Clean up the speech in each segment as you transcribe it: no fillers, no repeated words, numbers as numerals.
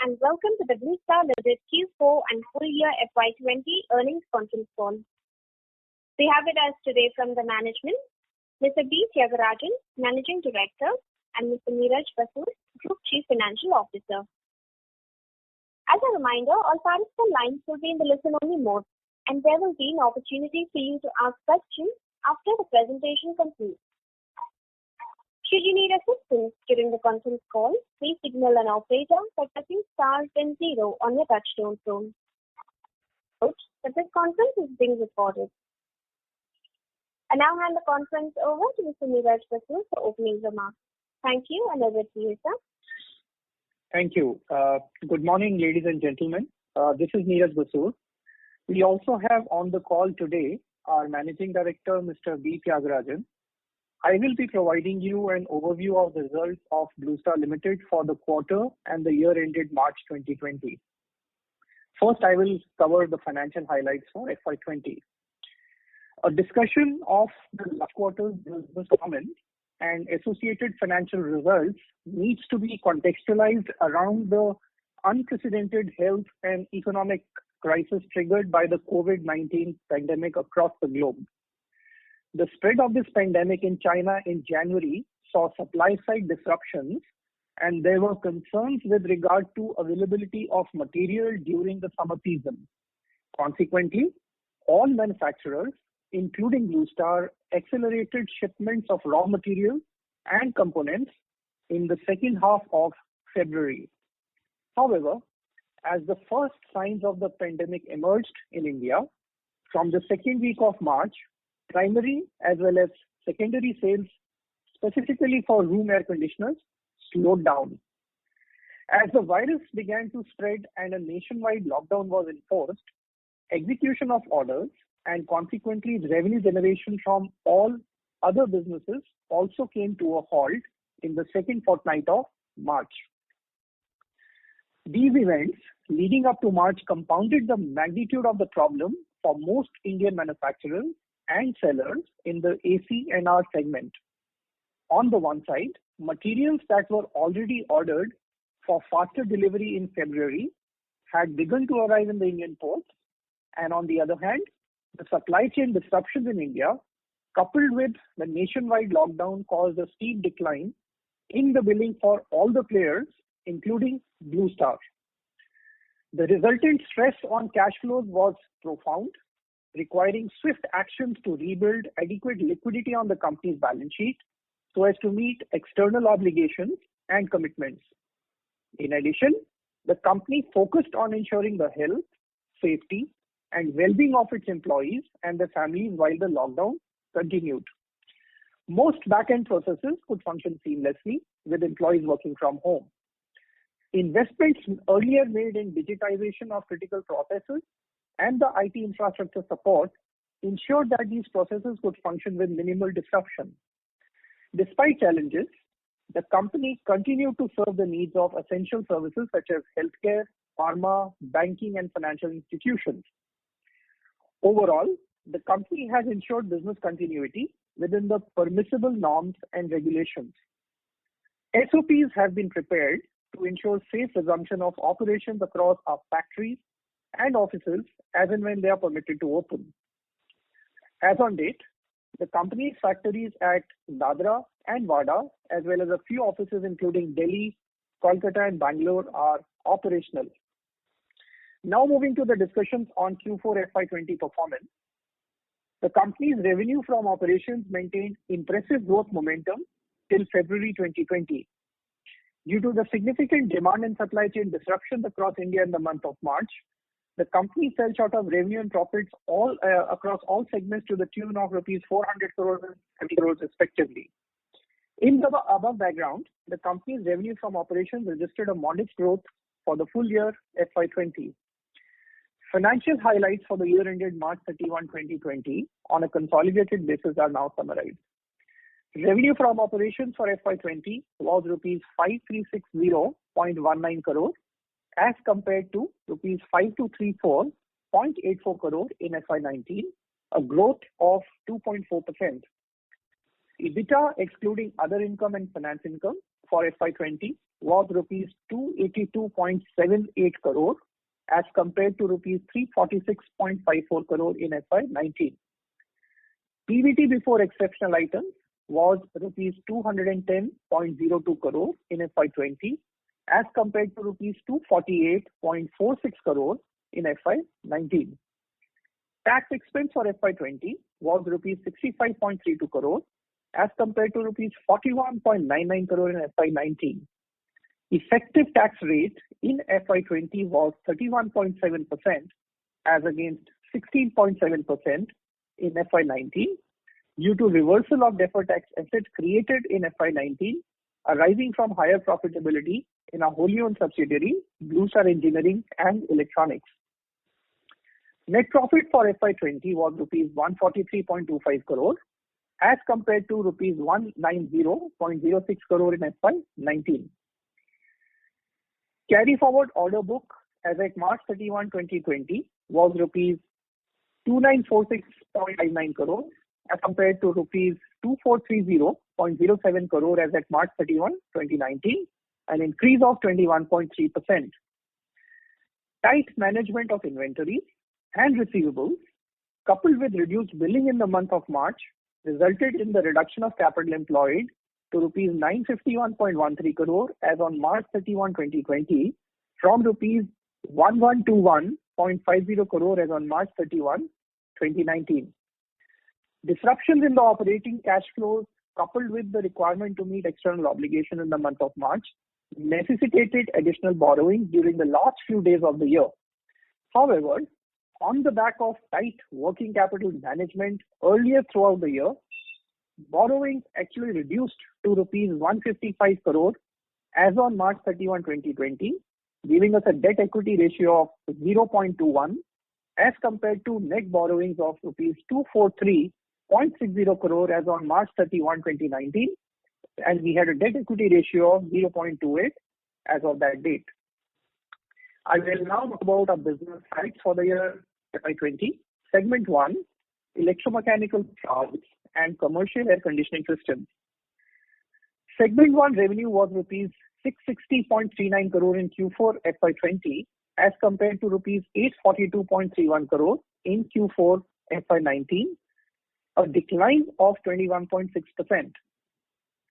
and welcome to the Blue Star Limited Q4 and full year FY20 earnings conference call. We have with us today from the management, Mr. B. Thiagarajan, Managing Director, and Mr. Neeraj Basu, Group Chief Financial Officer. As a reminder, all participant lines will be in the listen-only mode, and there will be an opportunity for you to ask questions after the presentation concludes. Should you need assistance during the conference call, please signal an operator by pressing star 10 0 on your touchtone phone. Note that this conference is being recorded. I now hand the conference over to Mr. Neeraj Basu for opening remarks. Thank you, and over to you, sir. Thank you. Good morning, ladies and gentlemen. This is Neeraj Basu. We also have on the call today our Managing Director, Mr. B. Thiagarajan. I will be providing you an overview of the results of Blue Star Limited for the quarter and the year ended March 2020. First, I will cover the financial highlights for FY20. A discussion of the last quarter's business performance and associated financial results needs to be contextualized around the unprecedented health and economic crisis triggered by the COVID-19 pandemic across the globe. The spread of this pandemic in China in January saw supply-side disruptions, and there were concerns with regard to availability of material during the summer season. Consequently, all manufacturers, including Blue Star, accelerated shipments of raw materials and components in the second half of February. However, as the first signs of the pandemic emerged in India, from the second week of March, primary as well as secondary sales, specifically for room air conditioners, slowed down. As the virus began to spread and a nationwide lockdown was enforced, execution of orders and consequently revenue generation from all other businesses also came to a halt in the second fortnight of March. These events leading up to March compounded the magnitude of the problem for most Indian manufacturers and sellers in the AC&R segment. On the one side, materials that were already ordered for faster delivery in February had begun to arrive in the Indian ports, and on the other hand, the supply chain disruptions in India, coupled with the nationwide lockdown, caused a steep decline in the billing for all the players, including Blue Star. The resultant stress on cash flows was profound, requiring swift actions to rebuild adequate liquidity on the company's balance sheet so as to meet external obligations and commitments. In addition, the company focused on ensuring the health, safety, and well-being of its employees and their families while the lockdown continued. Most back-end processes could function seamlessly with employees working from home. Investments earlier made in digitization of critical processes and the IT infrastructure support ensured that these processes could function with minimal disruption. Despite challenges, the company continued to serve the needs of essential services such as healthcare, pharma, banking, and financial institutions. Overall, the company has ensured business continuity within the permissible norms and regulations. SOPs have been prepared to ensure safe resumption of operations across our factories and offices as and when they are permitted to open. As on date, the company's factories at Dadra and Wada, as well as a few offices including Delhi, Kolkata, and Bangalore, are operational. Now moving to the discussions on Q4FY20 performance. The company's revenue from operations maintained impressive growth momentum till February 2020. Due to the significant demand and supply chain disruptions across India in the month of March, the company fell short of revenue and profits across all segments to the tune of rupees 400 crores and 70 crores respectively. In the above background, the company's revenue from operations registered a modest growth for the full year FY20. Financial highlights for the year ended March 31, 2020 on a consolidated basis are now summarized. Revenue from operations for FY20 was rupees 5360.19 crore as compared to rupees 5234.84 crore in FY19, a growth of 2.4%. EBITDA excluding other income and finance income for FY20 was rupees 282.78 crore as compared to rupees 346.54 crore in FY19. PBT before exceptional items was rupees 210.02 crore in FY20 as compared to rupees 248.46 crore in FY19. Tax expense for FY20 was rupees 65.32 crore as compared to rupees 41.99 crore in FY19. Effective tax rate in FY20 was 31.7% as against 16.7% in FY19 due to reversal of deferred tax assets created in FY19 arising from higher profitability in a wholly owned subsidiary, Blue Star Engineering and Electronics. Net profit for FY20 was rupees 143.25 crore as compared to rupees 190.06 crore in FY19. Carry forward order book as at March 31, 2020 was rupees 2946.59 crore as compared to rupees 2430.07 crore as at March 31, 2019, an increase of 21.3%. Tight management of inventories and receivables coupled with reduced billing in the month of March resulted in the reduction of capital employed to rupees 951.13 crore as on March 31, 2020 from rupees 1121.50 crore as on March 31, 2019. Disruptions in the operating cash flows coupled with the requirement to meet external obligation in the month of March necessitated additional borrowing during the last few days of the year. However, on the back of tight working capital management earlier throughout the year, borrowing actually reduced to rupees 155 crore as on March 31, 2020, giving us a debt equity ratio of 0.21 as compared to net borrowings of rupees 243.60 crore as on March 31, 2019, and we had a debt equity ratio of 0.28 as of that date. I will now talk about our business highlights for the year FY20. Segment 1, Electromechanical Valves and Commercial Air Conditioning Systems. Segment 1 revenue was rupees 660.39 crore in Q4 FY20 as compared to rupees 842.31 crore in Q4 FY19, a decline of 21.6%.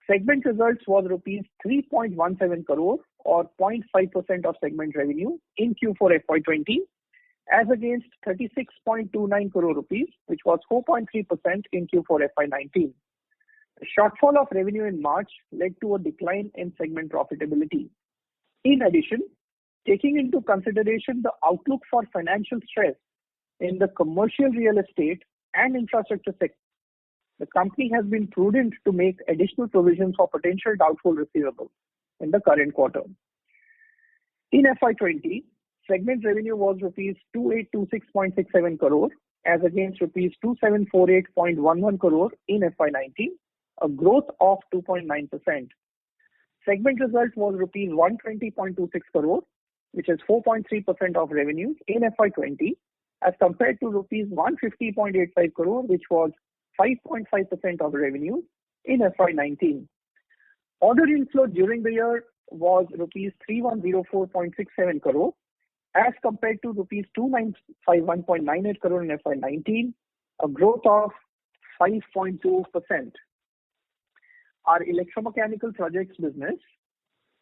Segment results was rupees 3.17 crore or 0.5% of segment revenue in Q4 FY20 as against 36.29 crore rupees, which was 4.3% in Q4 FY19. The shortfall of revenue in March led to a decline in segment profitability. In addition, taking into consideration the outlook for financial stress in the commercial real estate and infrastructure sector, the company has been prudent to make additional provisions for potential doubtful receivables in the current quarter. In FY20, segment revenue was rupees 2826.67 crore as against rupees 2748.11 crore in FY19, a growth of 2.9%. Segment result was rupees 120.26 crore, which is 4.3% of revenue in FY20 as compared to rupees 150.85 crore, which was 5.5% of revenue in FY19. Order inflow during the year was rupees 3104.67 crore as compared to rupees 2951.98 crore in FY19, a growth of 5.2%. Our electromechanical projects business.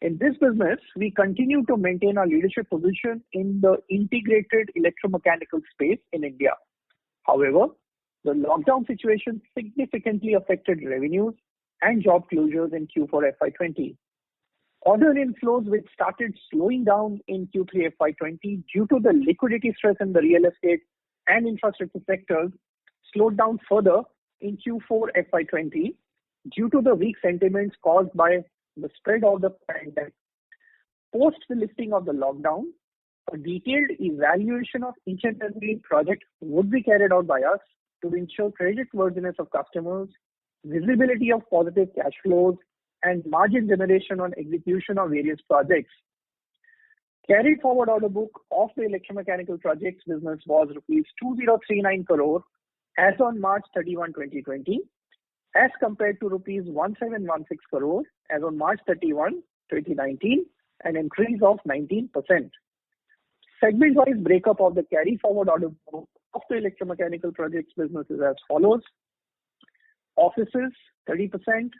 In this business, we continue to maintain our leadership position in the integrated electromechanical space in India. However, the lockdown situation significantly affected revenues and job closures in Q4 FY20. Order inflows, which started slowing down in Q3 FY20 due to the liquidity stress in the real estate and infrastructure sectors, slowed down further in Q4 FY20 due to the weak sentiments caused by the spread of the pandemic. Post the lifting of the lockdown, a detailed evaluation of each and every project would be carried out by us to ensure creditworthiness of customers, visibility of positive cash flows, and margin generation on execution of various projects. Carried forward order book of the electromechanical projects business was rupees 2039 crore as on March 31, 2020, as compared to rupees 1716 crore as on March 31, 2019, an increase of 19%. Segment-wise breakup of the carry-forward order book of the electromechanical projects business is as follows. Offices, 30%,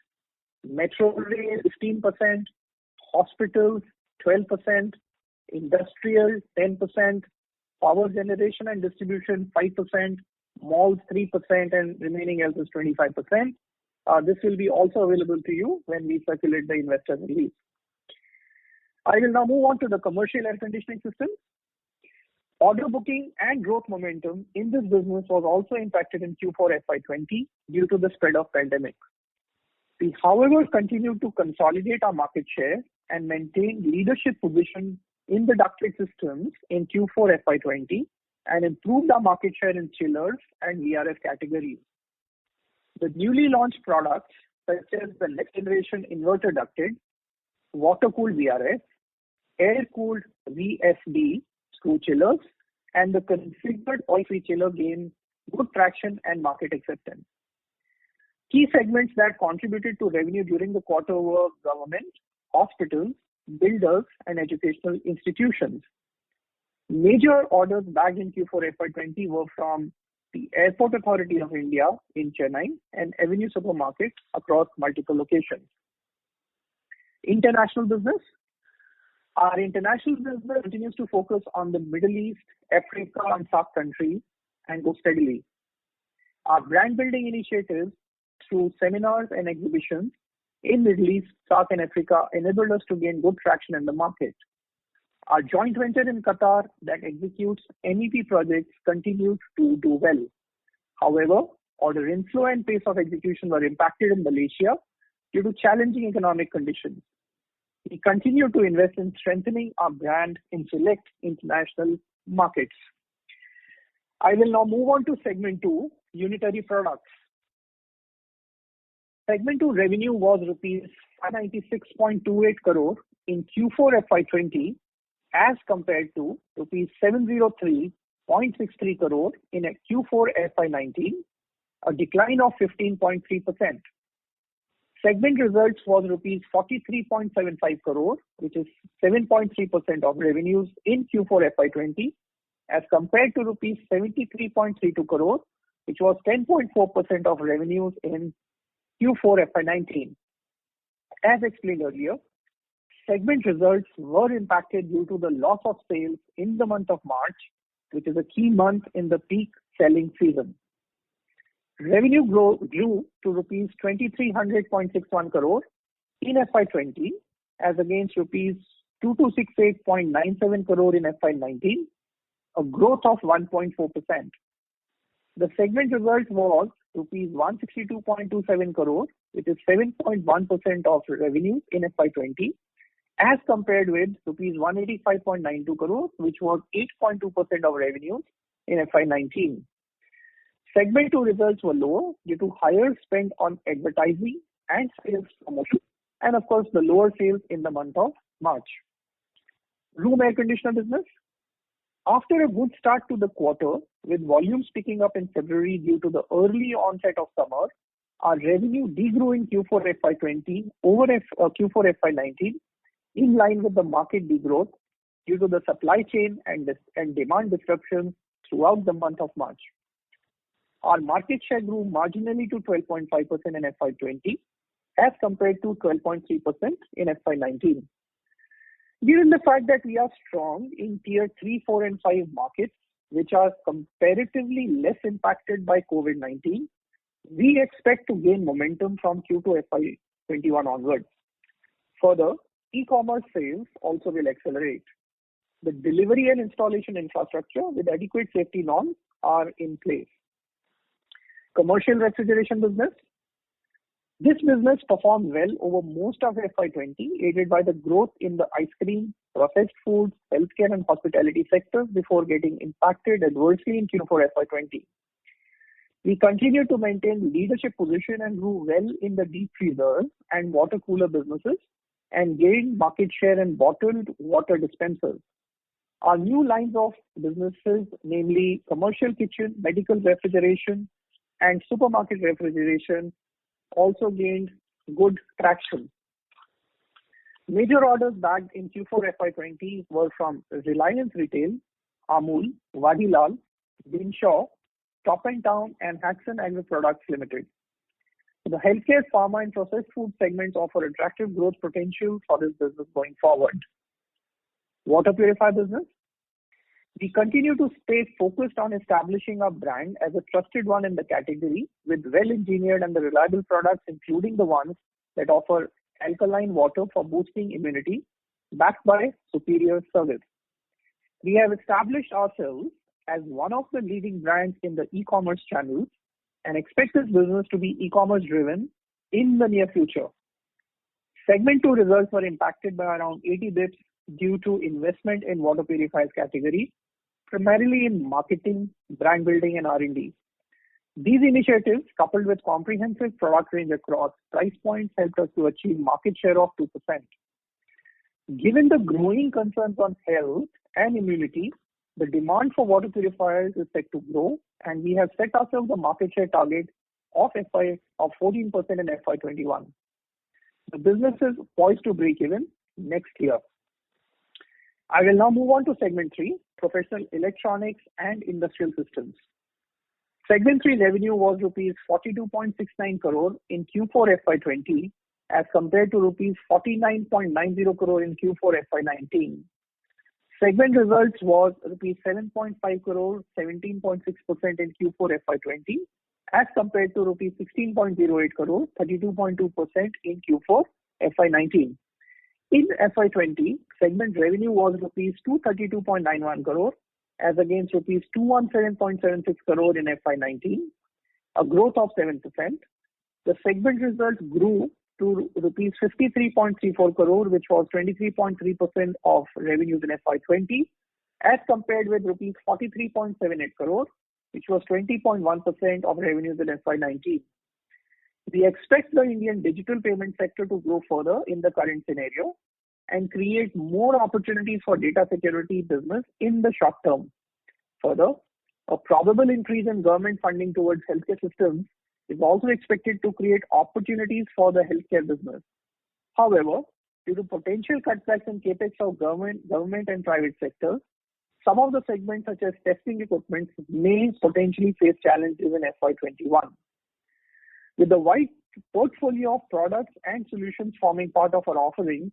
metro rail, 15%, hospitals, 12%, industrial, 10%, power generation and distribution, 5%, malls, 3%, and remaining else is 25%. This will be also available to you when we circulate the investor release. I will now move on to the commercial air conditioning systems. Order booking and growth momentum in this business was also impacted in Q4 FY20 due to the spread of pandemic. We, however, continued to consolidate our market share and maintain leadership position in the ducted systems in Q4 FY20 and improved our market share in chillers and VRF categories. The newly launched products such as the next generation inverter ducted, water-cooled VRF, air-cooled VSD screw chillers, and the configured oil-free chiller gained good traction and market acceptance. Key segments that contributed to revenue during the quarter were government, hospitals, builders, and educational institutions. Major orders bagged in Q4 FY20 were from the Airport Authority of India in Chennai and Avenue Supermarkets across multiple locations. International business. Our international business continues to focus on the Middle East, Africa, and SAARC countries and go steadily. Our brand building initiatives through seminars and exhibitions in Middle East, SAARC, and Africa enabled us to gain good traction in the market. Our joint venture in Qatar that executes MEP projects continued to do well. However, order inflow and pace of execution were impacted in Malaysia due to challenging economic conditions. We continue to invest in strengthening our brand in select international markets. I will now move on to segment 2, unitary products. Segment 2 revenue was rupees 596.28 crore in Q4 FY20 as compared to rupees 703.63 crore in Q4 FY19, a decline of 15.3%. Segment results was rupees 43.75 crore, which is 7.3% of revenues in Q4 FY20, as compared to rupees 73.32 crore, which was 10.4% of revenues in Q4 FY19. As explained earlier, segment results were impacted due to the loss of sales in the month of March, which is a key month in the peak selling season. Revenue grew to rupees 2300.61 crore in FY20 as against rupees 2268.97 crore in FY19, a growth of 1.4%. The segment result was rupees 162.27 crore, which is 7.1% of revenues in FY20, as compared with rupees 185.92 crore, which was 8.2% of revenues in FY19. Segment 2 results were lower due to higher spend on advertising and sales promotion, and of course the lower sales in the month of March. Room air conditioner business. After a good start to the quarter, with volumes picking up in February due to the early onset of summer, our revenue degrew in Q4 FY20 over Q4 FY19, in line with the market degrowth due to the supply chain and demand disruptions throughout the month of March. Our market share grew marginally to 12.5% in FY20 as compared to 12.3% in FY19. Given the fact that we are strong in tier 3, 4, and 5 markets, which are comparatively less impacted by COVID-19, we expect to gain momentum from Q2 FY21 onwards. Further, e-commerce sales also will accelerate. The delivery and installation infrastructure with adequate safety norms are in place. Commercial refrigeration business. This business performed well over most of FY20, aided by the growth in the ice cream, processed foods, healthcare and hospitality sectors before getting impacted adversely in Q4 FY20. We continue to maintain leadership position and grew well in the deep freezers and water cooler businesses and gained market share in bottled water dispensers. Our new lines of businesses, namely commercial kitchen, medical refrigeration, and supermarket refrigeration, also gained good traction. Major orders bagged in Q4FY20 were from Reliance Retail, Amul, Vadilal, Dinshaw, Top and Town, and Hatson Agri Products Limited. The healthcare, pharma, and processed food segments offer attractive growth potential for this business going forward. Water purifier business. We continue to stay focused on establishing our brand as a trusted one in the category with well-engineered and reliable products, including the ones that offer alkaline water for boosting immunity, backed by superior service. We have established ourselves as one of the leading brands in the e-commerce channels and expect this business to be e-commerce driven in the near future. Segment 2 results were impacted by around 80 bps due to investment in water purifiers category, primarily in marketing, brand building, and R&D. These initiatives, coupled with comprehensive product range across price points, helped us to achieve market share of 2%. Given the growing concerns on health and immunity, the demand for water purifiers is set to grow, and we have set ourselves a market share target of 14% in FY21. The business is poised to break even next year. I will now move on to segment 3, professional electronics and industrial systems. Segment 3 revenue was rupees 42.69 crore in Q4 FY20 as compared to rupees 49.90 crore in Q4 FY19. Segment results was rupees 7.5 crore, 17.6% in Q4 FY20 as compared to rupees 16.08 crore, 32.2% in Q4 FY19. In FY20, segment revenue was rupees 232.91 crore as against rupees 217.76 crore in FY19, a growth of 7%. The segment results grew to rupees 53.34 crore, which was 23.3% of revenues in FY20, as compared with rupees 43.78 crore, which was 20.1% of revenues in FY19. We expect the Indian digital payment sector to grow further in the current scenario and create more opportunities for data security business in the short term. Further, a probable increase in government funding towards healthcare systems is also expected to create opportunities for the healthcare business. However, due to potential cutbacks in capex of government and private sectors, some of the segments such as testing equipment may potentially face challenges in FY21. With the wide portfolio of products and solutions forming part of our offerings,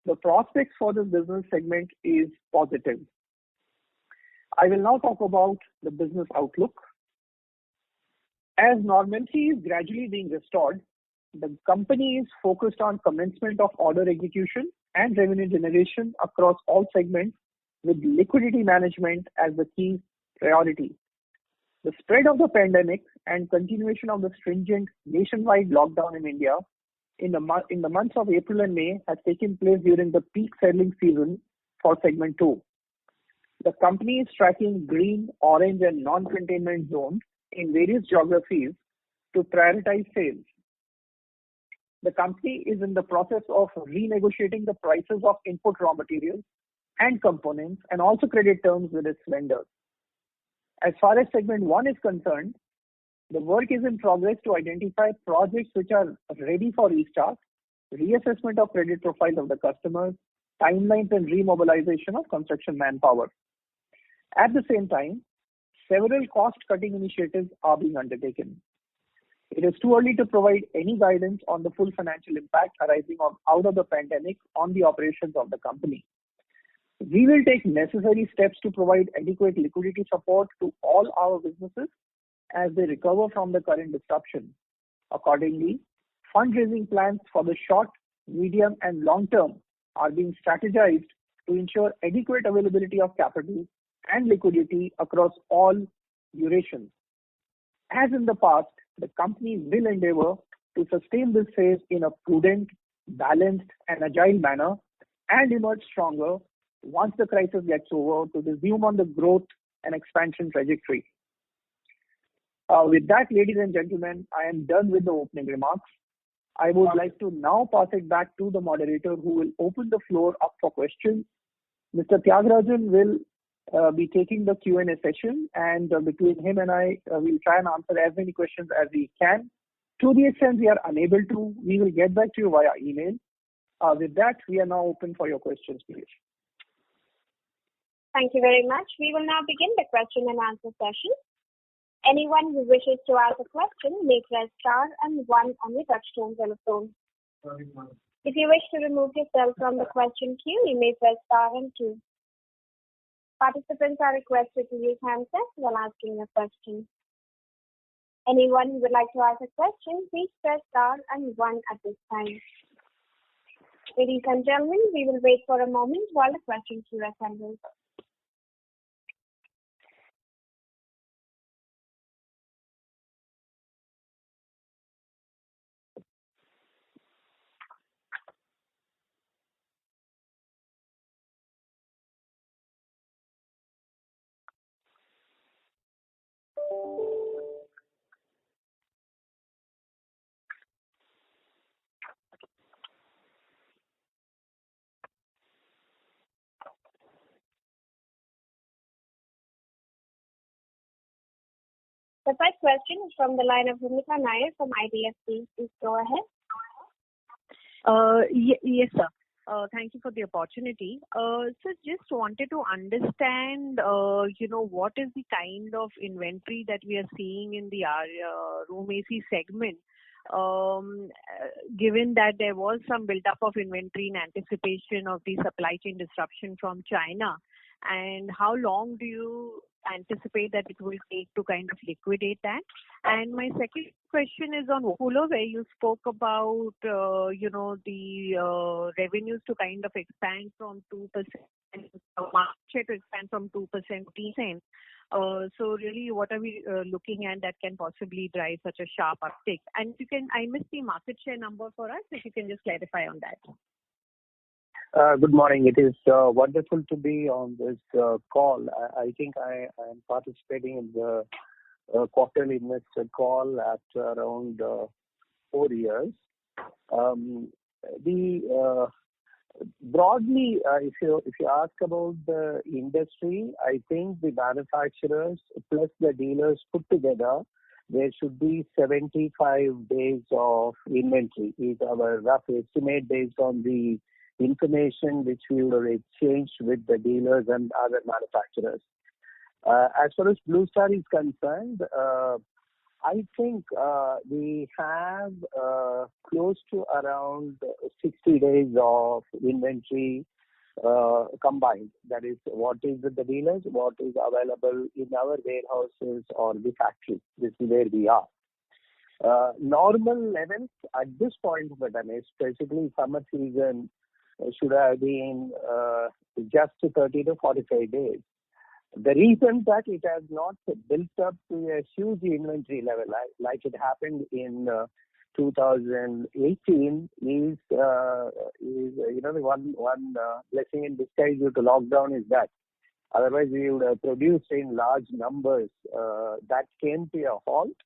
the prospects for this business segment is positive. I will now talk about the business outlook. As normalcy is gradually being restored, the company is focused on commencement of order execution and revenue generation across all segments, with liquidity management as the key priority. The spread of the pandemic and continuation of the stringent nationwide lockdown in India in the months of April and May has taken place during the peak selling season for segment 2. The company is tracking green, orange, and non-containment zones in various geographies to prioritize sales. The company is in the process of renegotiating the prices of input raw materials and components and also credit terms with its vendors. As far as segment 1 is concerned, the work is in progress to identify projects which are ready for restart, reassessment of credit profiles of the customers, timelines and remobilization of construction manpower. At the same time, several cost-cutting initiatives are being undertaken. It is too early to provide any guidance on the full financial impact arising out of the pandemic on the operations of the company. We will take necessary steps to provide adequate liquidity support to all our businesses as they recover from the current disruption. Accordingly, fundraising plans for the short, medium, and long term are being strategized to ensure adequate availability of capital and liquidity across all durations. As in the past, the company will endeavor to sustain this phase in a prudent, balanced, and agile manner and emerge stronger once the crisis gets over to resume on the growth and expansion trajectory. With that, ladies and gentlemen, I am done with the opening remarks. I would like to now pass it back to the moderator who will open the floor up for questions. Mr. Tyagarajan will be taking the Q&A session, and between him and I, we'll try and answer as many questions as we can. To the extent we are unable to, we will get back to you via email. With that, we are now open for your questions, please. Thank you very much. We will now begin the question and answer session. Anyone who wishes to ask a question may press star and 1 on your touchtone telephone. If you wish to remove yourself from the question queue, you may press star and 2. Participants are requested to use handsets while asking a question. Anyone who would like to ask a question, please press star and 1 at this time. Ladies and gentlemen, we will wait for a moment while the question queue assembles. The first question is from the line of Bhumika Nair from IDFC. Please go ahead. Yes, sir. Thank you for the opportunity. So just wanted to understand, what is the kind of inventory that we are seeing in the room AC segment, given that there was some build-up of inventory in anticipation of the supply chain disruption from China, and how long do you anticipate that it will take to kind of liquidate that? And my second question is on cooler, where you spoke about, the revenues to kind of expand from 2%, market share to expand from 2% to 10%. So really, what are we looking at that can possibly drive such a sharp uptick? And if you can, I missed the market share number for us, if you can just clarify on that. Good morning. It is wonderful to be on this call. I think I am participating in the quarterly investor call after around 4 years. Broadly, if you ask about the industry, I think the manufacturers plus the dealers put together, there should be 75 days of inventory is our rough estimate based on the information which we would have exchanged with the dealers and other manufacturers. As far as Blue Star is concerned, I think we have close to around 60 days of inventory combined. That is, what is with the dealers, what is available in our warehouses or the factory. This is where we are. Normal levels at this point of the time, especially summer season, should have been just 30 to 45 days. The reason that it has not built up to a huge inventory level like it happened in 2018 is the one blessing in disguise due to lockdown is that. Otherwise, we would have produced in large numbers. That came to a halt.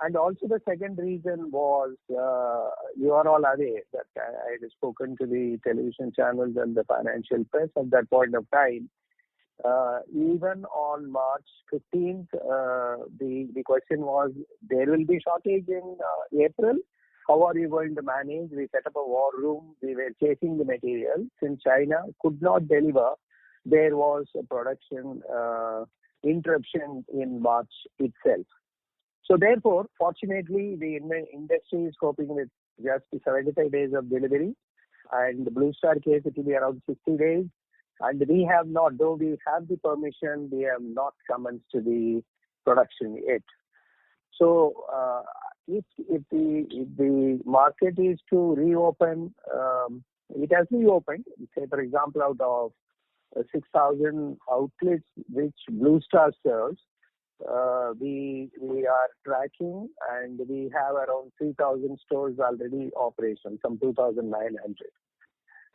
And also the second reason was, you are all aware that I had spoken to the television channels and the financial press at that point of time. Even on March 15th, the question was, there will be shortage in April. How are you going to manage? We set up a war room. We were chasing the material. Since China could not deliver, there was a production interruption in March itself. So therefore, fortunately, the industry is coping with just 75 days of delivery. And the Blue Star case, it will be around 60 days. And we have not, though we have the permission, we have not commenced to the production yet. So if the market is to reopen, it has reopened. Say, for example, out of 6,000 outlets which Blue Star serves, we are tracking, and we have around 3,000 stores already operational, some 2,900.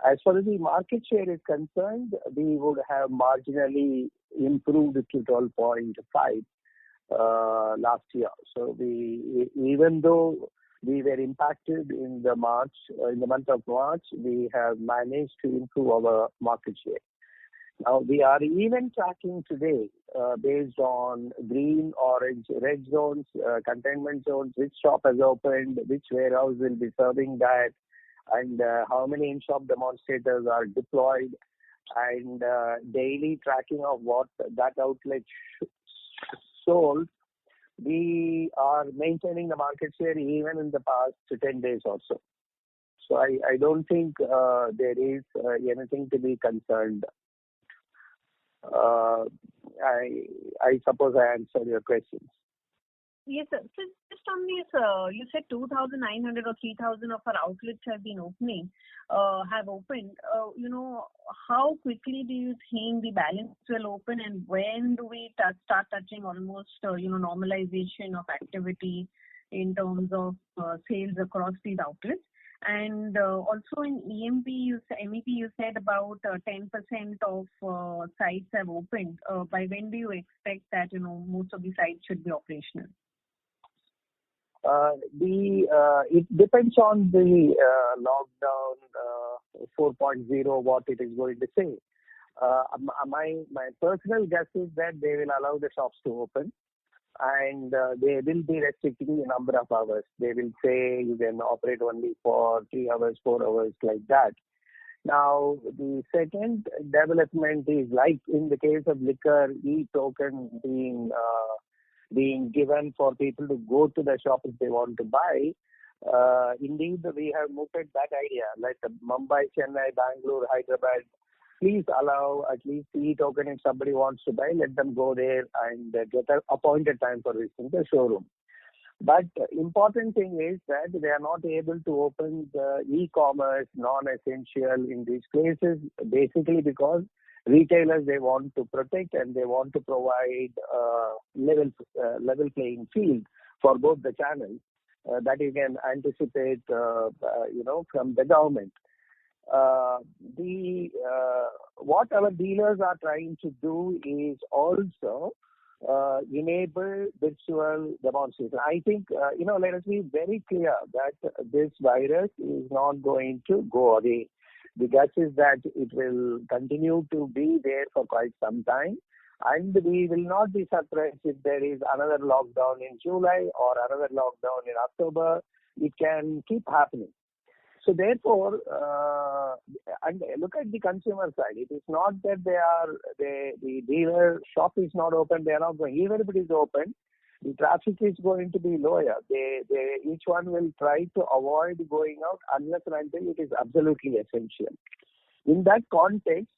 As far as the market share is concerned, we would have marginally improved to 12.5 last year. So even though we were impacted in the month of March, we have managed to improve our market share. Now, we are even tracking today based on green, orange, red zones, containment zones, which shop has opened, which warehouse will be serving that, and how many in-shop demonstrators are deployed, and daily tracking of what that outlet sold, we are maintaining the market share even in the past 10 days or so. So I don't think there is anything to be concerned. I suppose I answered your questions. Yes, sir. So just on this, you said 2,900 or 3,000 of our outlets have been opened. How quickly do you think the balance will open, and when do we start touching almost, normalization of activity in terms of sales across these outlets? And also in MEP, you said about 10% of sites have opened. By when do you expect that, most of the sites should be operational? It depends on the lockdown 4.0, what it is going to say. My personal guess is that they will allow the shops to open, and they will be restricting the number of hours. They will say you can operate only for 3 hours, 4 hours, like that. Now, the second development is like in the case of liquor, e-token being given for people to go to the shop if they want to buy. Indeed, we have mooted that idea, like Mumbai, Chennai, Bangalore, Hyderabad. Please allow at least e-token if somebody wants to buy, let them go there and get an appointed time for visiting the showroom. But important thing is that they are not able to open the e-commerce non-essential in these places, basically because retailers, they want to protect and they want to provide level playing field for both the channels that you can anticipate, from the government. What our dealers are trying to do is also enable virtual demonstration. I think, let us be very clear that this virus is not going to go away. The guess is that it will continue to be there for quite some time, and we will not be surprised if there is another lockdown in July or another lockdown in October. It can keep happening. So therefore, and look at the consumer side. It is not that the dealer shop is not open. They are not going. Even if it is open, the traffic is going to be lower. Each one will try to avoid going out unless and until it is absolutely essential. In that context,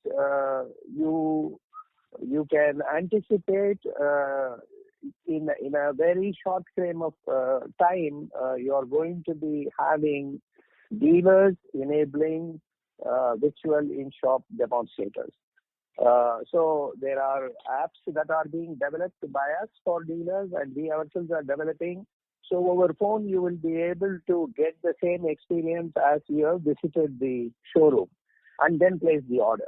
you can anticipate in a very short frame of time, you are going to be having dealers enabling virtual in-shop demonstrators. So there are apps that are being developed by us for dealers, and we ourselves are developing. So over phone, you will be able to get the same experience as you have visited the showroom and then place the order.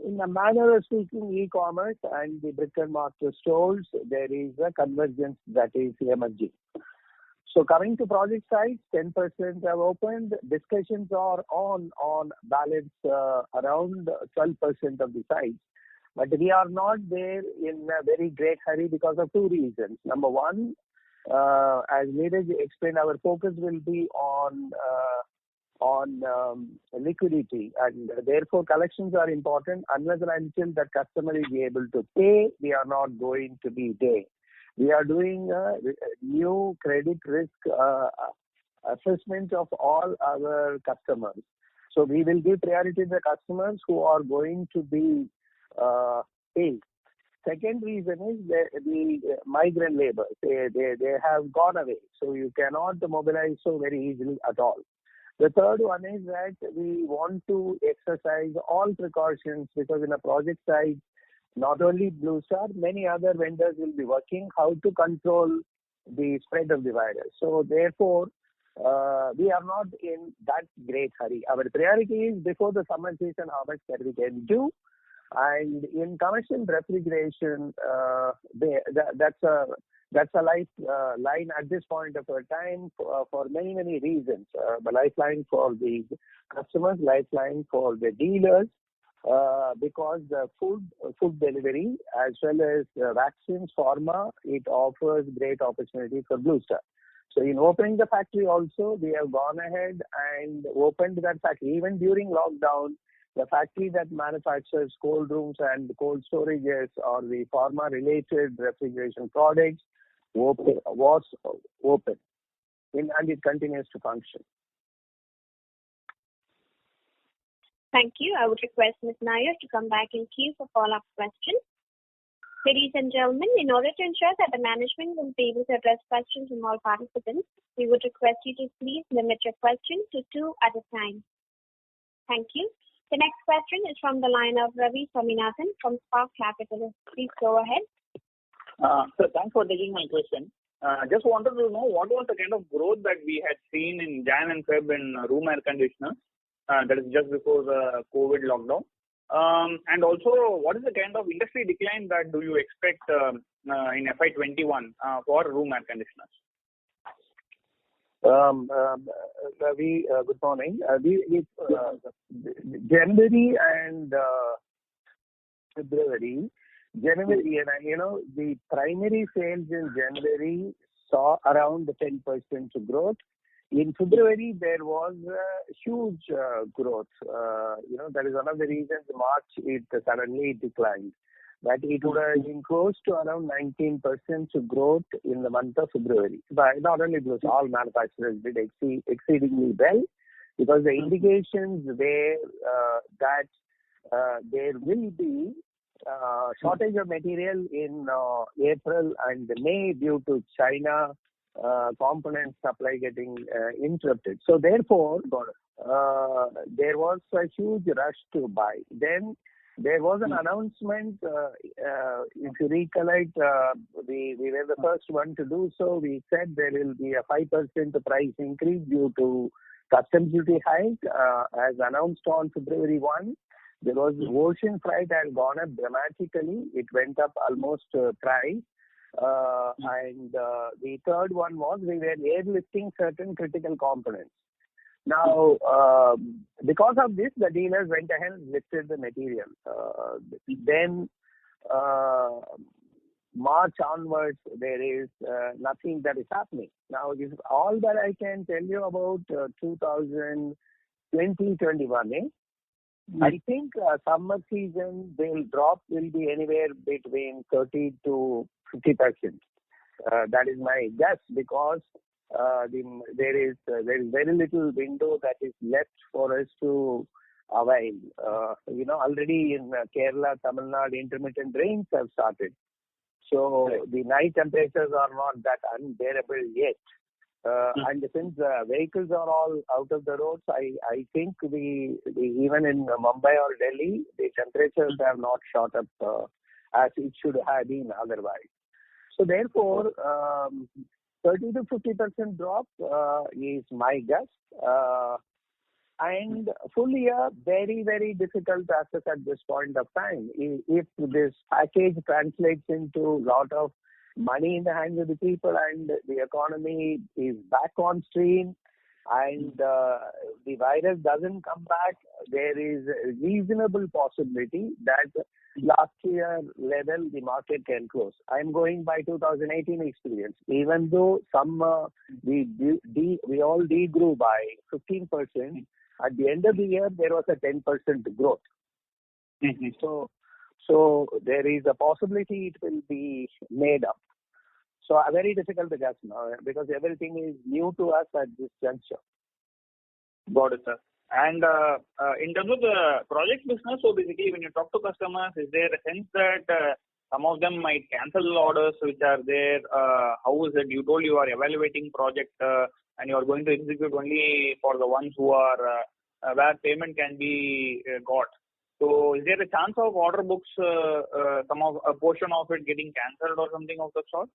In a manner of speaking, e-commerce and the brick and mortar stores, there is a convergence that is emerging. So coming to project sites, 10% have opened. Discussions are on balance around 12% of the sites. But we are not there in a very great hurry because of two reasons. Number one, as Neeraj explained, our focus will be on liquidity, and therefore collections are important. Unless and until the customer is able to pay, we are not going to be there. We are doing a new credit risk assessment of all our customers. So we will give priority to the customers who are going to be paid. Second reason is the migrant labor. They have gone away, so you cannot mobilize so very easily at all. The third one is that we want to exercise all precautions, because in a project site, not only Blue Star, many other vendors will be working how to control the spread of the virus. So therefore, we are not in that great hurry. Our priority is before the summer season, how much that we can do. And in commercial refrigeration, that's a lifeline at this point of our time for many, many reasons. The lifeline for the customers, lifeline for the dealers, because the food delivery as well as vaccines, pharma, it offers great opportunity for Blue Star. So in opening the factory also, we have gone ahead and opened that factory. Even during lockdown, the factory that manufactures cold rooms and cold storages or the pharma-related refrigeration products was open, and it continues to function. Thank you. I would request Ms. Nair to come back in queue for follow-up questions. Ladies and gentlemen, in order to ensure that the management will be able to address questions from all participants, we would request you to please limit your question to 2 at a time. Thank you. The next question is from the line of Ravi Swaminathan from Spark Capital. Please go ahead. So thanks for taking my question. Just wanted to know what was the kind of growth that we had seen in Jan and Feb in room air conditioners, that is just before the COVID lockdown. And also, what is the kind of industry decline that do you expect in FY21 for room air conditioners? Ravi, good morning. January and February, the primary sales in January saw around 10% growth. In February, there was huge growth. That is one of the reasons March it suddenly declined. But it would have been close to around 19% growth in the month of February. But not only because all manufacturers did exceedingly well, because the indications were that there will be shortage of material in April and May due to China component supply getting interrupted. So therefore, there was a huge rush to buy. Then there was an announcement, if you recollect, we were the first one to do so. We said there will be a 5% price increase due to customs duty hike as announced on February 1. There was ocean freight had gone up dramatically. It went up almost thrice. And the third one was we were airlifting certain critical components. Now, because of this, the dealers went ahead and lifted the material. Then, March onwards, there is nothing that is happening. Now, this is all that I can tell you about 2020-21. I think summer season will be anywhere between 30 to 50%. That is my guess, because there is very little window that is left for us to avail. Already in Kerala, Tamil Nadu, intermittent rains have started. So the night temperatures are not that unbearable yet. And since vehicles are all out of the roads, I think even in Mumbai or Delhi, the temperatures have not shot up as it should have been otherwise. So therefore, 30 to 50% drop is my guess. And full year, very, very difficult to assess at this point of time. If this package translates into a lot of money in the hands of the people and the economy is back on stream and the virus doesn't come back, there is a reasonable possibility that last year level the market can close. I am going by 2018 experience. Even though we all degrew by 15%, at the end of the year there was a 10% growth. Mm-hmm. So there is a possibility it will be made up. So very difficult to guess now because everything is new to us at this juncture. Got it, sir. And in terms of the project business, so basically when you talk to customers, is there a sense that some of them might cancel orders which are there? How is it? You told you are evaluating project and you are going to execute only for the ones who are where payment can be got. So is there a chance of order books, a portion of it getting cancelled or something of the sort?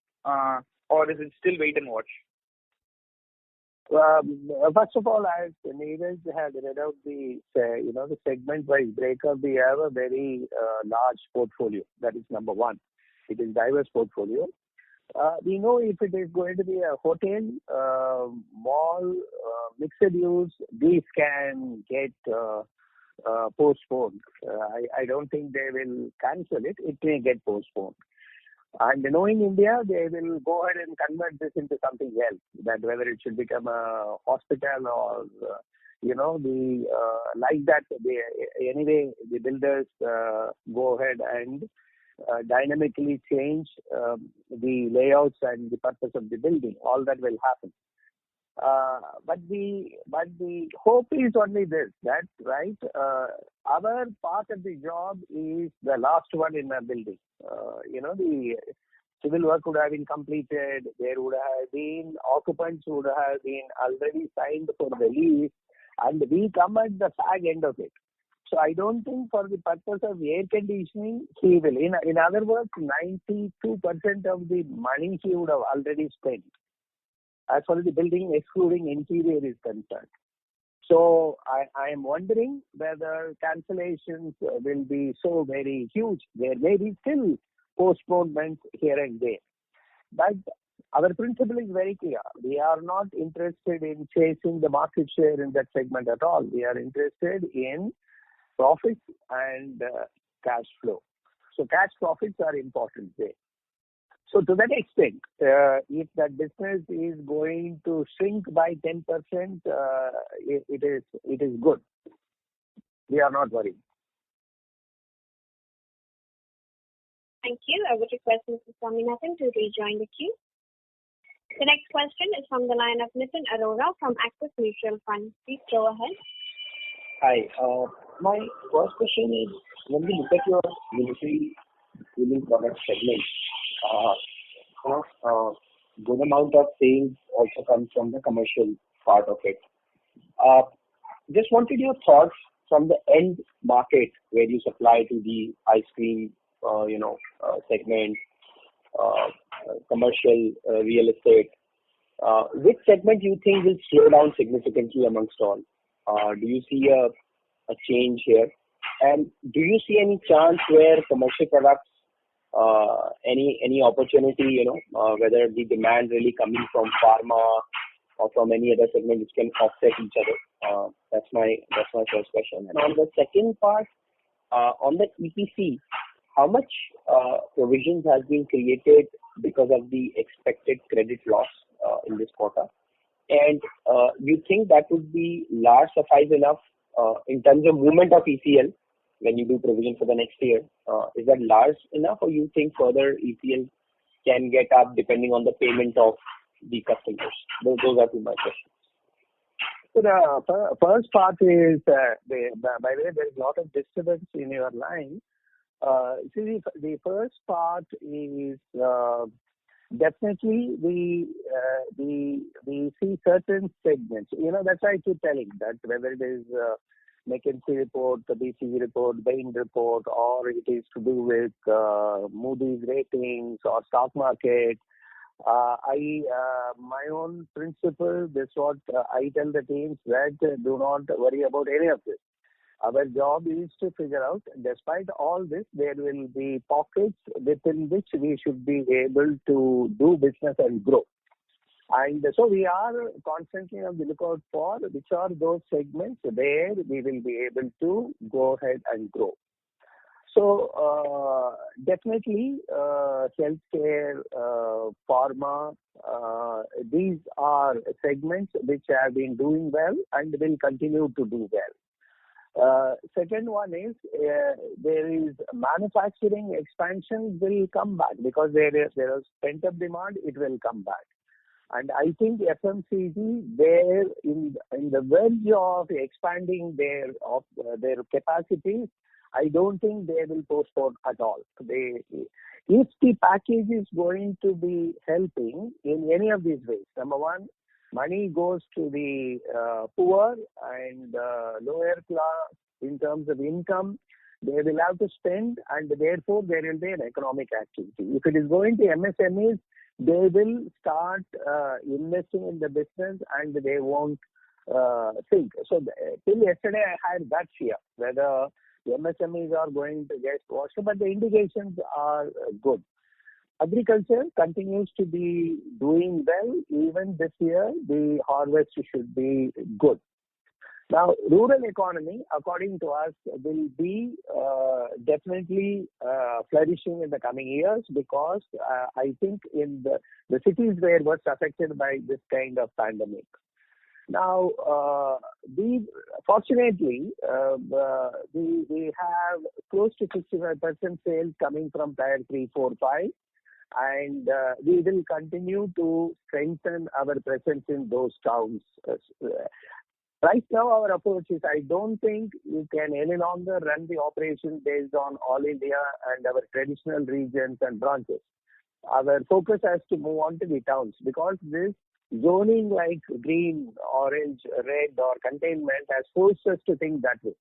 Or is it still wait and watch? First of all, as Neeraj had read out the segment-wise breakup, we have a very large portfolio. That is number one. It is diverse portfolio. We know if it is going to be a hotel, mall, mixed use, these can get postponed. I don't think they will cancel it. It may get postponed. And knowing India, they will go ahead and convert this into something else. That whether it should become a hospital or like that. Anyway, the builders go ahead and dynamically change the layouts and the purpose of the building. All that will happen. But the hope is only this, that right, our part of the job is the last one in a building. The civil work would have been completed. There would have been occupants would have been already signed for the lease, and we come at the fag end of it. So I don't think for the purpose of air conditioning, he will. In other words, 92% of the money he would have already spent as far as the building excluding interior is concerned. So I am wondering whether cancellations will be so very huge. There may be still postponements here and there. But our principle is very clear. We are not interested in chasing the market share in that segment at all. We are interested in profits and cash flow. So cash profits are important there. So to that extent, if that business is going to shrink by 10%, it is good. We are not worried. Thank you. I would request Mr. Swaminathan to rejoin the queue. The next question is from the line of Nitin Arora from Axis Mutual Fund. Please go ahead. Hi. My first question is, when we look at your military cooling product segment, good amount of sales also comes from the commercial part of it. Just wanted your thoughts from the end market where you supply to the ice cream, segment, commercial, real estate. Which segment you think will slow down significantly amongst all? Do you see a change here? And do you see any chance where commercial products, any opportunity, whether the demand really coming from pharma or from any other segment which can offset each other? That's my first question. And on the second part, on the EPC, how much provisions has been created because of the expected credit loss in this quarter? And you think that would be large suffice enough in terms of movement of ECL when you do provision for the next year? Is that large enough, or you think further ECL can get up depending on the payment of the customers? Those are two my questions. So the first part is, by the way, there is a lot of disturbance in your line. See, the first part is definitely we see certain segments. That's why I keep telling that whether it is McKinsey report, the BCG report, Bain report, or it is to do with Moody's ratings or stock market. My own principle, this what I tell the teams, that do not worry about any of this. Our job is to figure out, despite all this, there will be pockets within which we should be able to do business and grow. And so we are constantly on the lookout for which are those segments where we will be able to go ahead and grow. So definitely healthcare, pharma, these are segments which have been doing well and will continue to do well. Second one is there is manufacturing expansion will come back because there is pent-up demand. It will come back. And I think FMCG, they're in the verge of expanding their capacities. I don't think they will postpone at all. If the package is going to be helping in any of these ways, number one, money goes to the poor and lower class in terms of income. They will have to spend, and therefore there will be an economic activity. If it is going to MSMEs, they will start investing in the business and they won't think. So till yesterday I had that fear whether the MSMEs are going to get washed, but the indications are good. Agriculture continues to be doing well. Even this year, the harvest should be good. Now, rural economy, according to us, will be definitely flourishing in the coming years because I think in the cities where was affected by this kind of pandemic. Now, fortunately, we have close to 65% sales coming from Tier 3, 4, 5, and we will continue to strengthen our presence in those towns. Right now, our approach is I don't think you can any longer run the operation based on all India and our traditional regions and branches. Our focus has to move on to the towns because this zoning like green, orange, red or containment has forced us to think that way.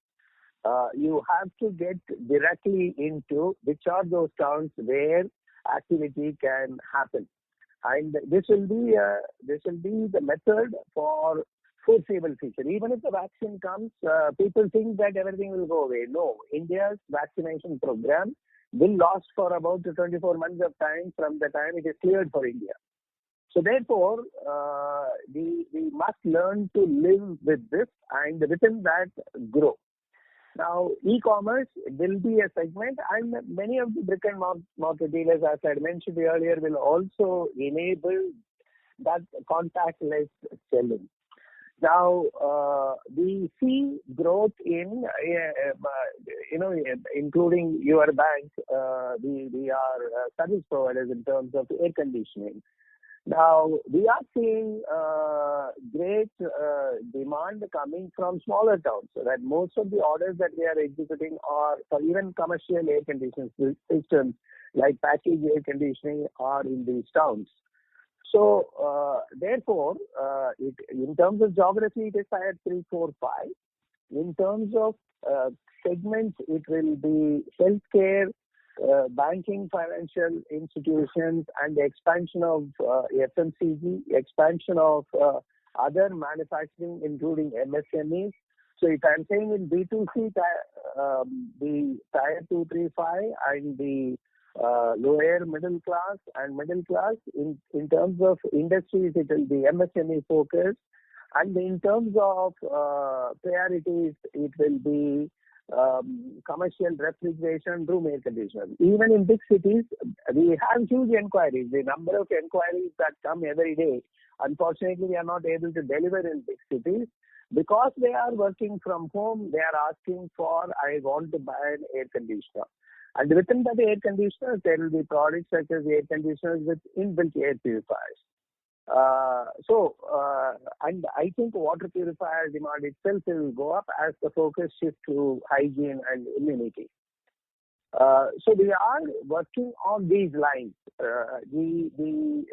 You have to get directly into which are those towns where activity can happen. And this will be the method for foreseeable future. Even if the vaccine comes, people think that everything will go away. No, India's vaccination program will last for about 24 months of time from the time it is cleared for India. So therefore, we must learn to live with this and within that grow. Now, e-commerce will be a segment and many of the brick and mortar dealers, as I mentioned earlier, will also enable that contactless selling. Now, we see growth in, including your bank, we are service providers in terms of air conditioning. Now, we are seeing great demand coming from smaller towns, so that most of the orders that we are executing are for even commercial air conditioning systems like package air conditioning are in these towns. So, therefore, in terms of geography, it is Tier 3, 4, 5. In terms of segments, it will be healthcare, banking, financial institutions, and the expansion of FMCG, expansion of other manufacturing, including MSMEs. So, if I'm saying in B2C, the Tier 2, 3, 5, and the lower middle class and middle class, in terms of industries, it will be MSME focused, and in terms of priorities, it will be commercial refrigeration, room air conditioning. Even in big cities, we have huge inquiries. The number of inquiries that come every day, unfortunately, we are not able to deliver in big cities because they are working from home. They are asking for, I want to buy an air conditioner. And within that air conditioners, there will be products such as air conditioners with inbuilt air purifiers. And I think water purifier demand itself will go up as the focus shifts to hygiene and immunity. So we are working on these lines. The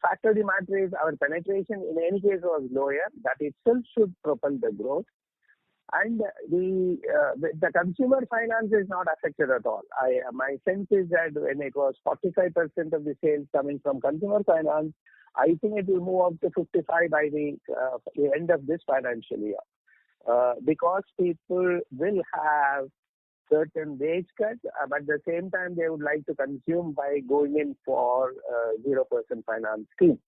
fact of the matter is our penetration in any case was lower. That itself should propel the growth. And the consumer finance is not affected at all. My sense is that when it was 45% of the sales coming from consumer finance, I think it will move up to 55 by the end of this financial year. Because people will have certain wage cuts, but at the same time they would like to consume by going in for 0% finance scheme.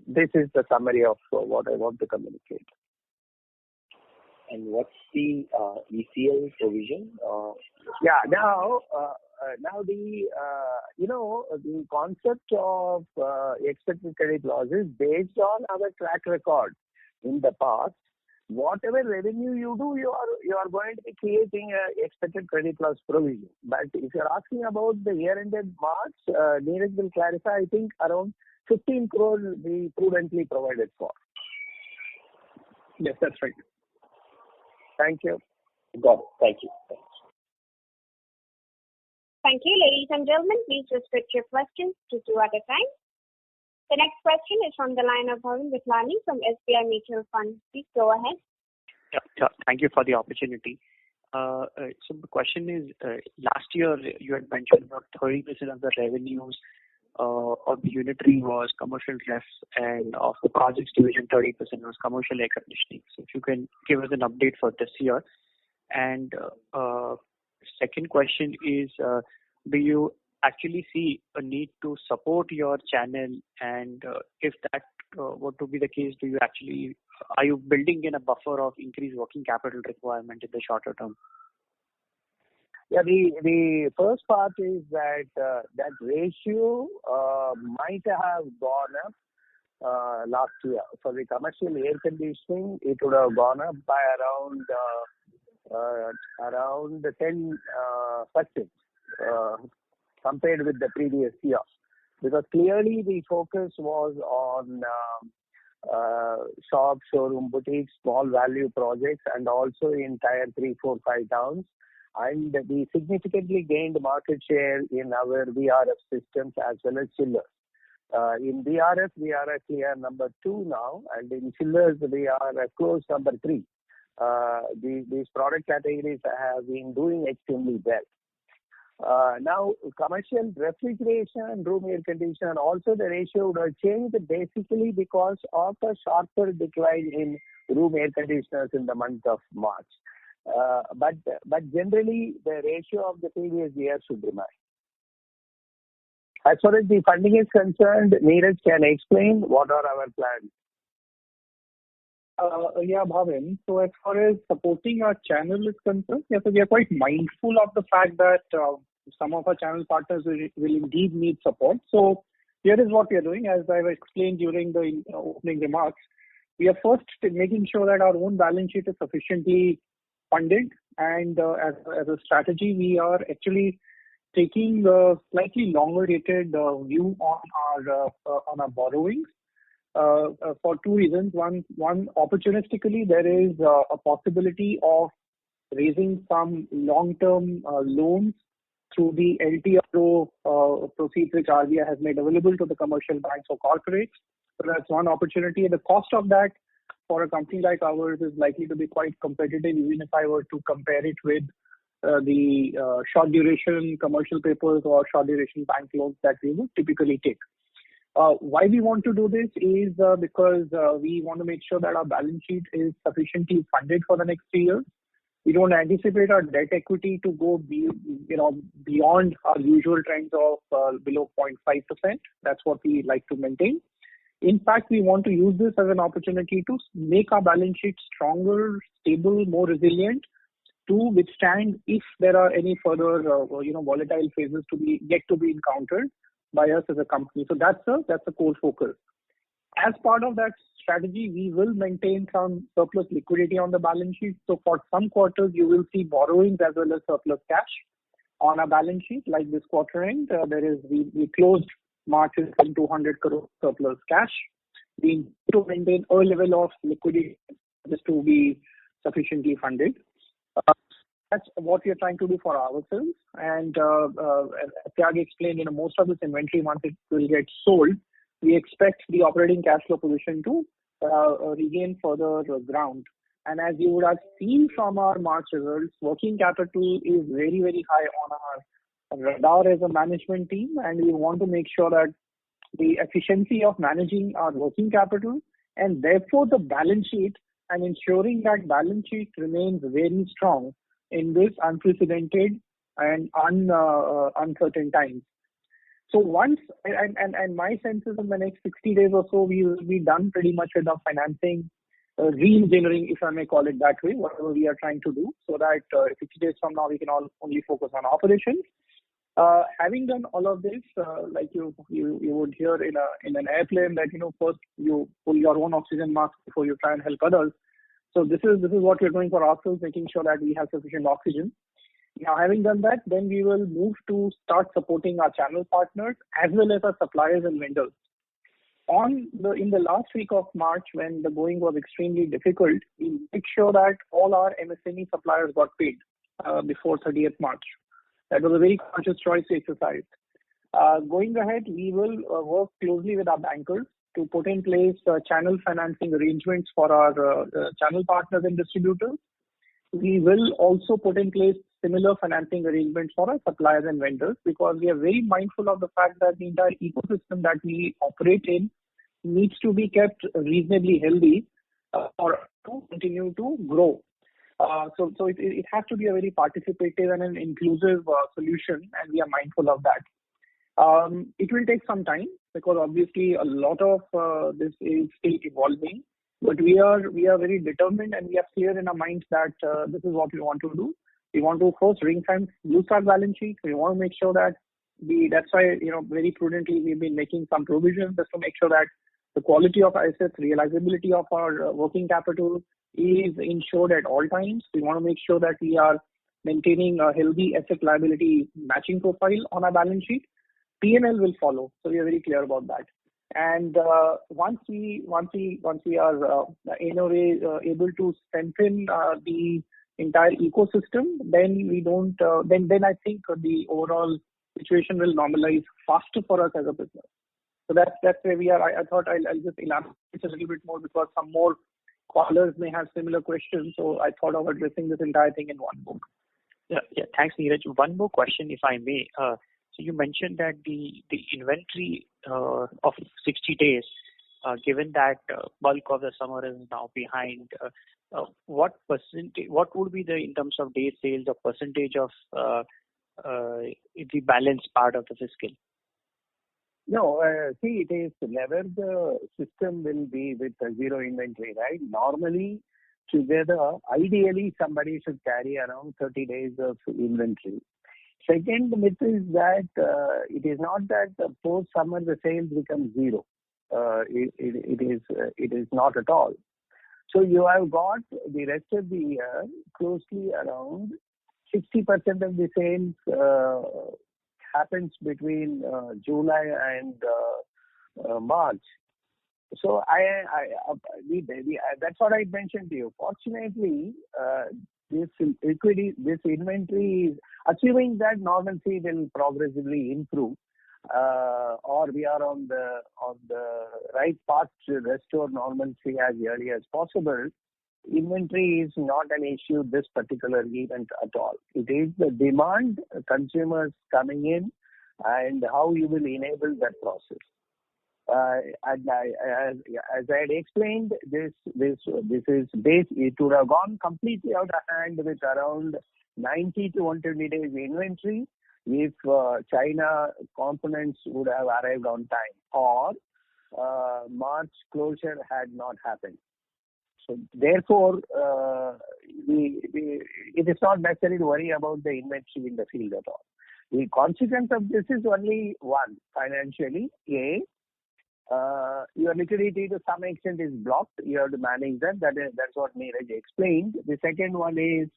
This is the summary of what I want to communicate. And what's the ECL provision? Now the the concept of expected credit losses based on our track record in the past. Whatever revenue you do, you are going to be creating a expected credit loss provision. But if you're asking about the year ended March, Neeraj will clarify. I think around 15 crore will be prudently provided for. Yes, that's right. Thank you. Got it. Thank you. Thanks. Thank you, ladies and gentlemen. Please restrict your questions to 2 at a time. The next question is from the line of Bhavin Vithlani from SBI Mutual Fund. Please go ahead. Yeah, thank you for the opportunity. So the question is, last year you had mentioned about 30% of the revenues of the unitary was commercial ref, and of the projects division 30% was commercial air conditioning. So if you can give us an update for this year. And second question is, do you actually see a need to support your channel? And if that were to be the case, are you building in a buffer of increased working capital requirement in the shorter term? Yeah, the first part is that that ratio might have gone up last year. For the commercial air conditioning, it would have gone up by around 10% compared with the previous year. Because clearly the focus was on shop, showroom, boutiques, small value projects, and also in tier 3, 4, 5 towns. And we significantly gained market share in our VRF systems as well as chillers. In VRF, we are a clear number 2 now, and in chillers, we are a close number 3. These product categories have been doing extremely well. Now, commercial refrigeration and room air conditioner, also the ratio would have changed basically because of a sharper decline in room air conditioners in the month of March. But generally, the ratio of the previous year should remain. As far as the funding is concerned, Neeraj can explain what are our plans. Yeah, Bhavin. So as far as supporting our channel is concerned, yes, so we are quite mindful of the fact that some of our channel partners will indeed need support. So here is what we are doing. As I explained during the opening remarks, we are first making sure that our own balance sheet is sufficiently funded, and as a strategy, we are actually taking a slightly longer dated view on our borrowings for 2 reasons. One, opportunistically, there is a possibility of raising some long-term loans through the LTRO proceeds which RBI has made available to the commercial banks or corporates. So that's one opportunity. The cost of that for a company like ours is likely to be quite competitive, even if I were to compare it with the short duration commercial papers or short duration bank loans that we would typically take. Why we want to do this is because we want to make sure that our balance sheet is sufficiently funded for the next 3 years. We don't anticipate our debt equity to go beyond our usual trends of below 0.5%. That's what we like to maintain. In fact, we want to use this as an opportunity to make our balance sheet stronger, stable, more resilient, to withstand if there are any further volatile phases to be encountered by us as a company. So that's a core focus. As part of that strategy, we will maintain some surplus liquidity on the balance sheet. So for some quarters, you will see borrowings as well as surplus cash on our balance sheet. Like this quarter end, we closed March with some 200 crore surplus cash. We need to maintain a level of liquidity just to be sufficiently funded. That's what we are trying to do for ourselves. And as Tyag explained, most of this inventory, once it will get sold, we expect the operating cash flow position to regain further ground. And as you would have seen from our March results, working capital is very, very high on our radar as a management team, and we want to make sure that the efficiency of managing our working capital and therefore the balance sheet, and ensuring that balance sheet remains very strong in this unprecedented and uncertain times. So once, and my sense is in the next 60 days or so, we will be done pretty much with our financing, re-engineering, if I may call it that way, whatever we are trying to do, so that 60 days from now, we can only focus on operations. Having done all of this, like you would hear in an airplane that, first you pull your own oxygen mask before you try and help others. So this is what we're doing for ourselves, making sure that we have sufficient oxygen. Now, having done that, then we will move to start supporting our channel partners as well as our suppliers and vendors. In the last week of March, when the going was extremely difficult, we made sure that all our MSME suppliers got paid before 30th March. That was a very conscious choice we exercised. Going ahead, we will work closely with our bankers to put in place channel financing arrangements for our channel partners and distributors. We will also put in place similar financing arrangements for our suppliers and vendors, because we are very mindful of the fact that the entire ecosystem that we operate in needs to be kept reasonably healthy for us to continue to grow. So it has to be a very participative and an inclusive solution, and we are mindful of that. It will take some time because obviously a lot of this is still evolving. But we are very determined and we are clear in our minds that this is what we want to do. We want to first ring-fence, use our balance sheet. We want to make sure that that's why, very prudently we've been making some provisions just to make sure that the quality of our assets, realizability of our working capital is ensured at all times. We want to make sure that we are maintaining a healthy asset liability matching profile on our balance sheet. P&L will follow, so we are very clear about that. And once we are in a way able to strengthen the entire ecosystem, then then I think the overall situation will normalize faster for us as a business. So that's where we are. I thought I'll just elaborate a little bit more because some more callers may have similar questions. So I thought of addressing this entire thing in one book. Yeah. Thanks, Neeraj. One more question, if I may. So you mentioned that the inventory of 60 days, given that bulk of the summer is now behind, what would be in terms of day sales or percentage of the balance part of the fiscal? No, see, it is never the system will be with zero inventory, right? Normally, together, ideally, somebody should carry around 30 days of inventory. Second myth is that it is not that post-summer the sales become zero. It is not at all. So you have got the rest of the year closely around 60% of the sales happens between July and March. So that's what I mentioned to you. Fortunately, this inventory is assuming that normalcy will progressively improve, or we are on the right path to restore normalcy as early as possible. Inventory is not an issue this particular event at all. It is the demand, consumers coming in, and how you will enable that process. As I had explained, this is base. It would have gone completely out of hand with around 90 to 120 days inventory if China components would have arrived on time or March closure had not happened. So therefore, it is not necessary to worry about the inventory in the field at all. The consequence of this is only one: financially, your liquidity to some extent is blocked. You have to manage that. That's what Neeraj explained. The second one is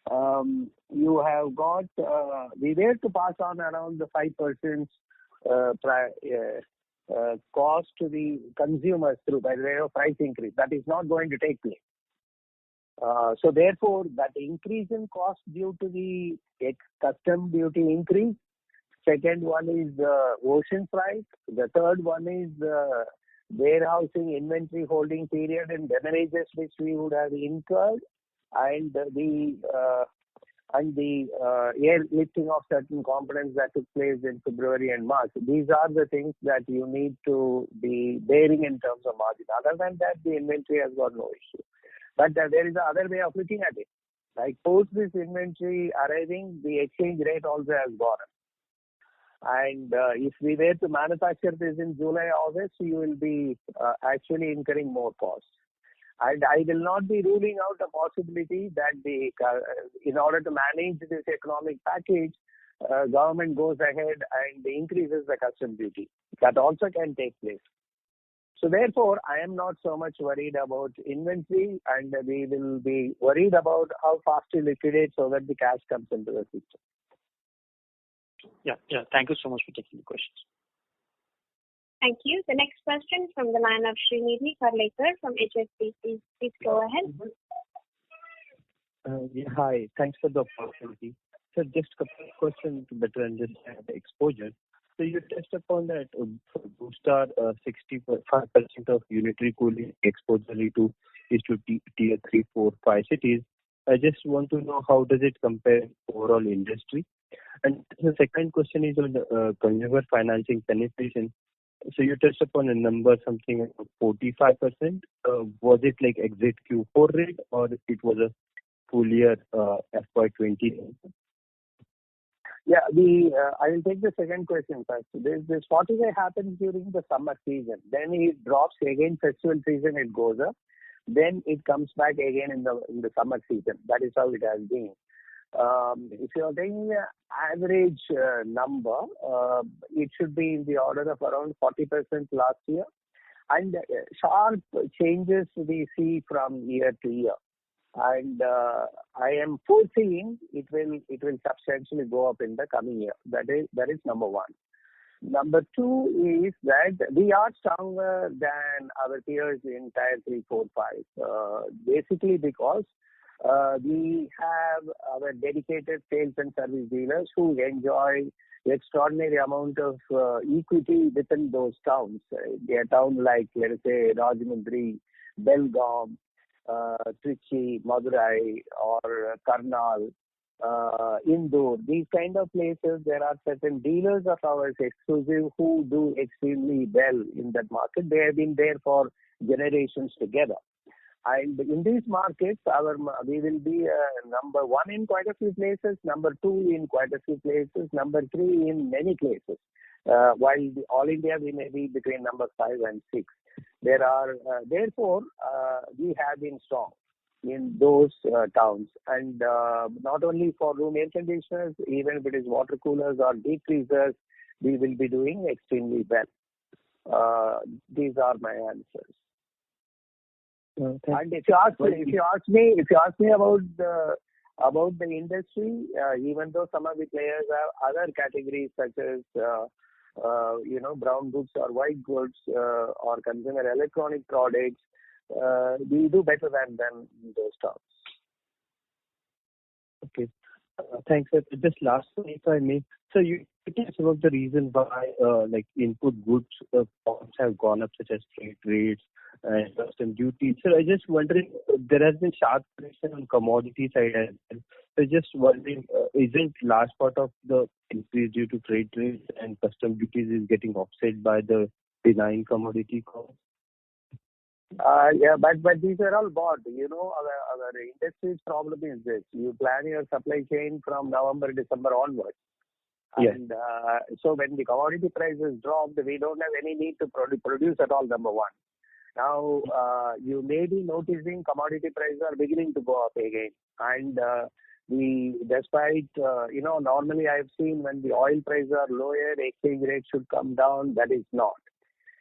you have got we were to pass on around the 5% cost to the consumers through by way of price increase. That is not going to take place. So therefore, that increase in cost due to the custom duty increase. Second one is the ocean price. The third one is the warehousing inventory holding period and damages which we would have incurred, and the airlifting of certain components that took place in February and March. These are the things that you need to be bearing in terms of margin. Other than that, the inventory has got no issue. But there is another way of looking at it. Like post this inventory arriving, the exchange rate also has gone up. And if we were to manufacture this in July, August, you will be actually incurring more costs. And I will not be ruling out the possibility that in order to manage this economic package, government goes ahead and increases the custom duty. That also can take place. So therefore, I am not so much worried about inventory, and we will be worried about how fast to liquidate so that the cash comes into the system. Yeah. Thank you so much for taking the questions. Thank you. The next question from the line of Srinidhi Karlekar from HSBC. Please go ahead. Hi. Thanks for the opportunity. So just a couple of questions to better understand the exposure. So you touched upon that for Blue Star, 65% of unitary cooling exposure is to tier 3, 4, 5 cities. I just want to know how does it compare overall industry? And the second question is on consumer financing penetration. So you touched upon a number, something like 45%. Was it like exit Q4 rate, or it was a full year FY20? Yeah, I will take the second question first. This 45 happens during the summer season. Then it drops again. Festival season it goes up. Then it comes back again in the summer season. That is how it has been. If you are taking the average number, it should be in the order of around 40% last year, and sharp changes we see from year to year. And I am foreseeing it will substantially go up in the coming year. That is number one. Number two is that we are stronger than our peers in Tier 3, 4, 5. Basically because we have our dedicated sales and service dealers who enjoy extraordinary amount of equity within those towns. A town like, let us say, Rajahmundry, Belgaum, Trichy, Madurai, or Karnal, Indore, these kind of places, there are certain dealers of ours exclusive who do extremely well in that market. They have been there for generations together. And in these markets, we will be number one in quite a few places, number two in quite a few places, number three in many places. While all India, we may be between number 5 and 6. Therefore, we have been strong in those towns, and not only for room air conditioners, even if it is water coolers or deep freezers, we will be doing extremely well. These are my answers. And if you ask me about the industry, even though some of the players have other categories such as brown goods or white goods or consumer electronic products, we do better than them in those terms. Okay. Thanks, sir. Just last one, if I may. So you tell us about the reason why input goods costs have gone up, such as freight rates and custom duties. So I just wondering, there has been sharp correction on commodity side as well. So just wondering, isn't large part of the increase due to freight rates and custom duties is getting offset by the benign commodity costs? Yeah, but these are all bought. Our industry's problem is this: you plan your supply chain from November, December onwards. Yeah. And so when the commodity prices drop, we don't have any need to produce at all, number one. Now, you may be noticing commodity prices are beginning to go up again. And despite, normally I've seen when the oil prices are lower, exchange rate should come down. That is not.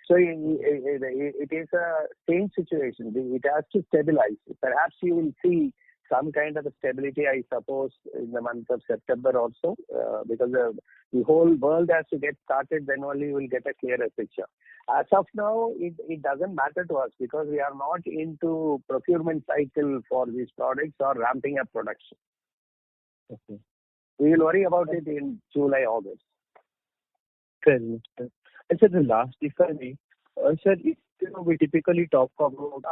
So it is a same situation. It has to stabilize. Perhaps you will see some kind of a stability, I suppose, in the month of September also, because the whole world has to get started, then only we will get a clearer picture. As of now, it doesn't matter to us because we are not into procurement cycle for these products or ramping up production. Okay. We will worry about it in July, August. Fair enough, sir. And sir, the last, if I may, sir, we typically talk about...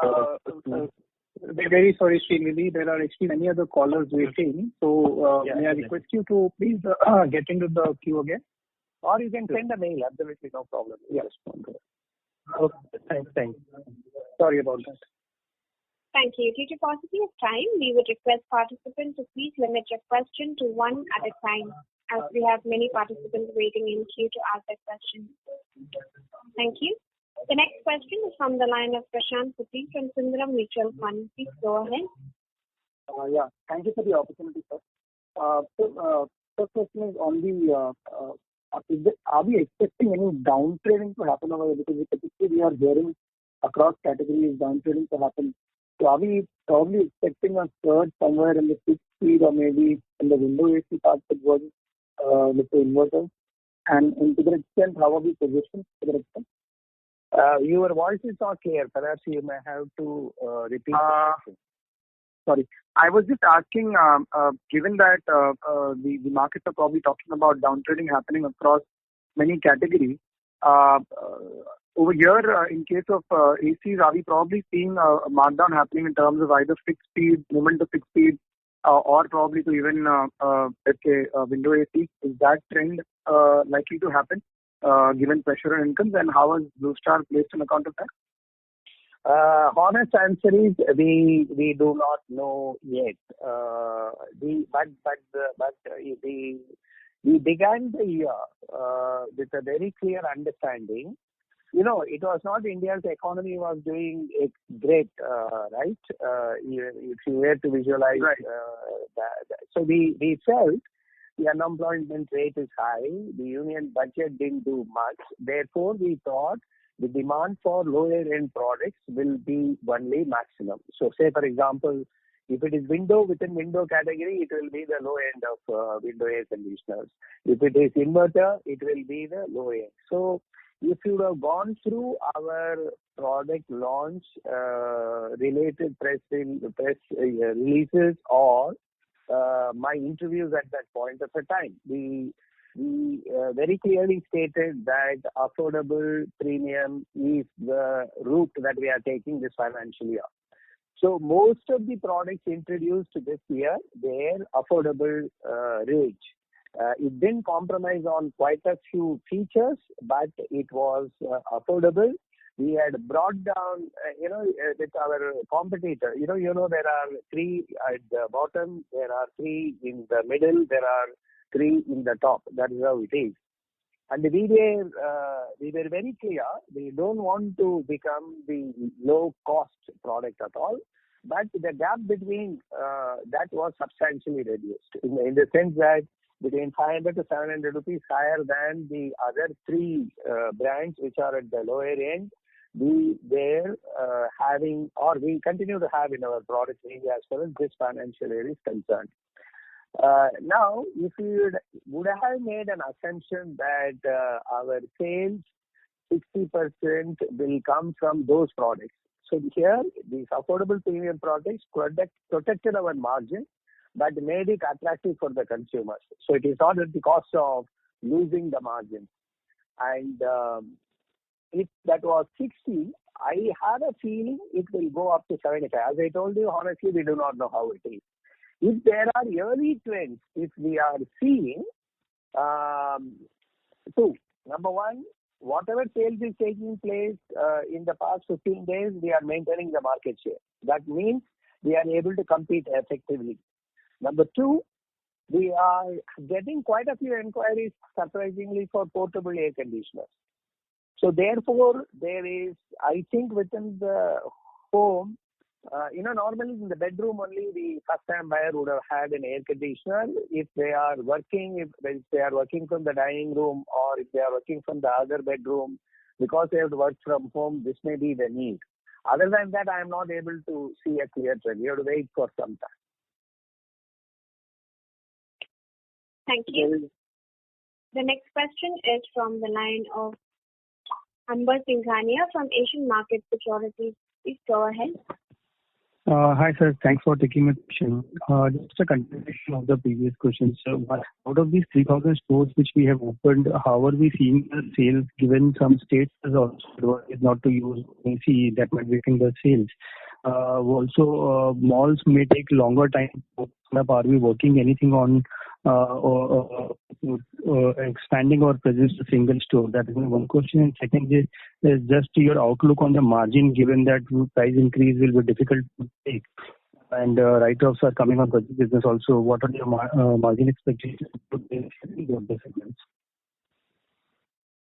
Very sorry, Srinidhi. There are actually many other callers waiting. So may I request you to please get into the queue again? Or you can send a mail. Absolutely no problem. Yes. Okay. Thanks. Sorry about that. Thank you. Due to paucity of time, we would request participants to please limit your question to one at a time, as we have many participants waiting in queue to ask their question. Thank you. The next question is from the line of Prashant Putti from Sundaram Mutual Fund. Please go ahead. Thank you for the opportunity, sir. First question is on the, are we expecting any downtrading to happen over there? Because typically we are hearing across categories downtrading to happen. So are we probably expecting a surge somewhere in the 6 speed or maybe in the window AC part that was with the inverters? And to that extent, how are we positioned to that extent? Your voice is not clear. Perhaps you may have to repeat the question. Sorry. I was just asking, given that the markets are probably talking about downtrading happening across many categories, over here, in case of ACs, are we probably seeing a markdown happening in terms of either fixed speed, movement to fixed speed, or probably to even, let's say, window AC? Is that trend likely to happen, given pressure on incomes, and how is Blue Star placed on account of that? Honest answer is we do not know yet. The we began the year with a very clear understanding. It was not India's economy was doing it great, right? If you were to visualize Right. that. So we felt the unemployment rate is high, the union budget didn't do much. Therefore, we thought the demand for lower end products will be only maximum. So say, for example, if it is window, within window category, it will be the low end of window air conditioners. If it is inverter, it will be the low end. So if you would have gone through our product launch related press releases or my interviews at that point of the time, we very clearly stated that affordable premium is the route that we are taking this financial year. So most of the products introduced this year, they're affordable range. It didn't compromise on quite a few features, but it was affordable. We had brought down, with our competitor. There are 3 at the bottom, there are 3 in the middle, there are 3 in the top. That is how it is. And we were very clear. We don't want to become the low-cost product at all. But the gap between that was substantially reduced in the sense that between 500 to 700 rupees higher than the other 3 brands which are at the lower end. We were having, or we continue to have in our product range as far as this financial year is concerned. Now, if you would have made an assumption that our sales 60% will come from those products. So here, these affordable premium products protected our margin, but made it attractive for the consumers. So it is not at the cost of losing the margin. And if that was 60, I have a feeling it will go up to 75. As I told you, honestly, we do not know how it is. If there are early trends, if we are seeing, 2, number 1, whatever sales is taking place in the past 15 days, we are maintaining the market share. That means we are able to compete effectively. Number 2, we are getting quite a few inquiries, surprisingly, for portable air conditioners. So therefore, there is, I think, within the home, normally in the bedroom only the first-time buyer would have had an air conditioner. If they are working, if they are working from the dining room or if they are working from the other bedroom, because they have to work from home, this may be the need. Other than that, I am not able to see a clear trend. You have to wait for some time. Thank you. The next question is from the line of Amber Singhania from Asian Market Securities. Please go ahead. Hi, sir. Thanks for taking my question. Just a continuation of the previous question. So, out of these 3,000 stores which we have opened, how are we seeing the sales, given some states has also advised not to use AC, that might weaken the sales. Also, malls may take longer time to open up. Are we working anything on expanding our presence to single store? That is my one question. And second is just your outlook on the margin, given that price increase will be difficult to take and write-offs are coming on business also. What are your margin expectations for the segments?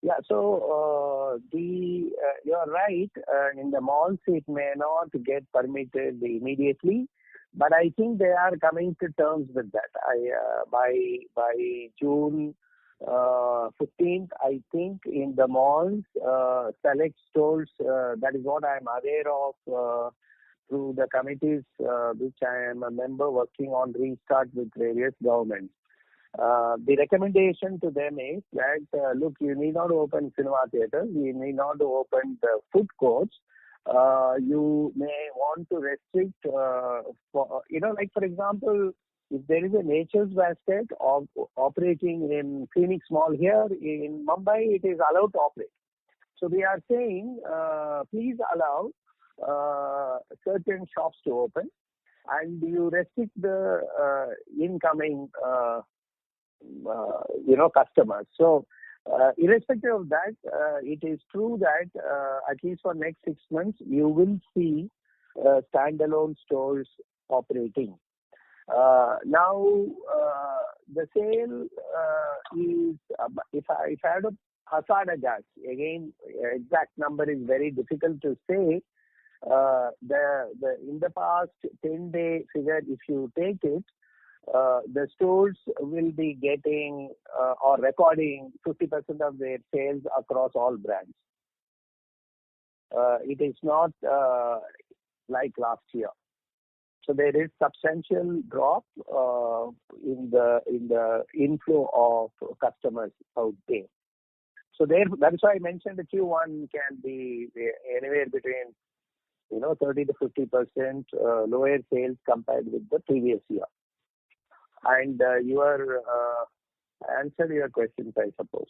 Yeah, so you are right. In the malls, it may not get permitted immediately, but I think they are coming to terms with that. By June 15th, I think in the malls, select stores, that is what I am aware of through the committees which I am a member working on restart with various governments. The recommendation to them is that, look, you need not open cinema theaters, you need not open the food courts. You may want to restrict, for example, if there is a Nature's Basket operating in Phoenix Mall here in Mumbai, it is allowed to operate. So we are saying, please allow certain shops to open, and you restrict the incoming customers. So irrespective of that, it is true that at least for next 6 months, you will see standalone stores operating. Now, the sale is, if I had to hazard a guess, again, exact number is very difficult to say. In the past 10-day figure, if you take it, the stores will be getting or recording 50% of their sales across all brands. It is not like last year. So there is substantial drop in the inflow of customers out there. So that is why I mentioned the Q1 can be anywhere between 30 to 50% lower sales compared with the previous year. And your answered your questions, I suppose.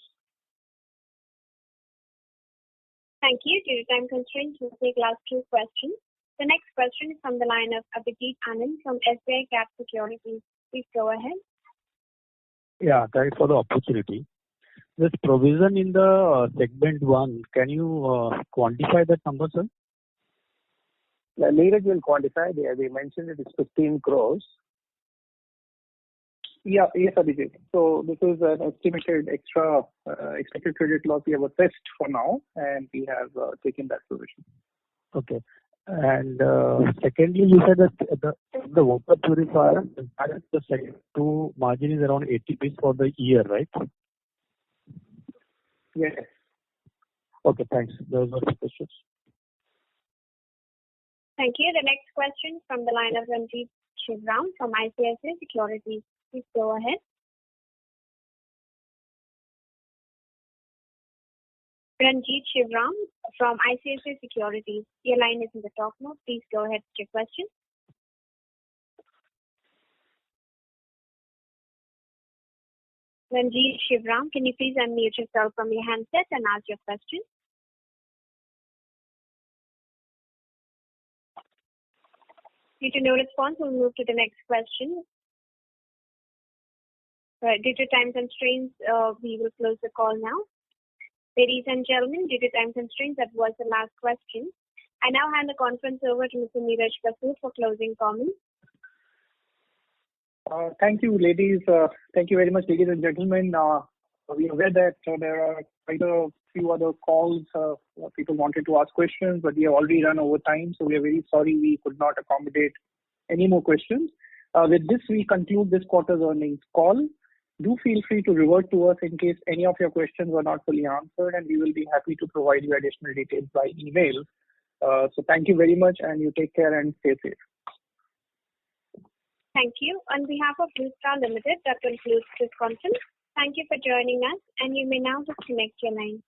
Thank you. Due to time constraints, we'll take last two questions. The next question is from the line of Abhijit Anand from SBI Cap Securities. Please go ahead. Yeah, thanks for the opportunity. This provision in the segment 1, can you quantify that number, sir? Neeraj will quantify. We mentioned it is 15 crores. Yes, Abhijit. So this is an estimated expected credit loss we have assessed for now, and we have taken that provision. Okay. And secondly, you said that the water purifier, the second 2 margin is around 80 basis for the year, right? Yes. Okay, thanks. Those are the questions. Thank you. The next question from the line of Ranjit Shivram from ICICI Securities. Please go ahead. Ranjit Shivram from ICICI Securities. Your line is in the talk mode. Please go ahead with your question. Ranjit Shivram, can you please unmute yourself from your handset and ask your question? Due to no response, we'll move to the next question. Due to time constraints, we will close the call now. Ladies and gentlemen, due to time constraints, that was the last question. I now hand the conference over to Mr. Neeraj Kapoor for closing comments. Thank you, ladies. Thank you very much, ladies and gentlemen. We are aware that there are quite a few other calls. People wanted to ask questions, but we have already run over time, so we are very sorry we could not accommodate any more questions. With this, we conclude this quarter's earnings call. Do feel free to revert to us in case any of your questions were not fully answered, and we will be happy to provide you additional details by email. So thank you very much, and you take care and stay safe. Thank you. On behalf of Blue Star Limited, that concludes this conference. Thank you for joining us, and you may now disconnect your line.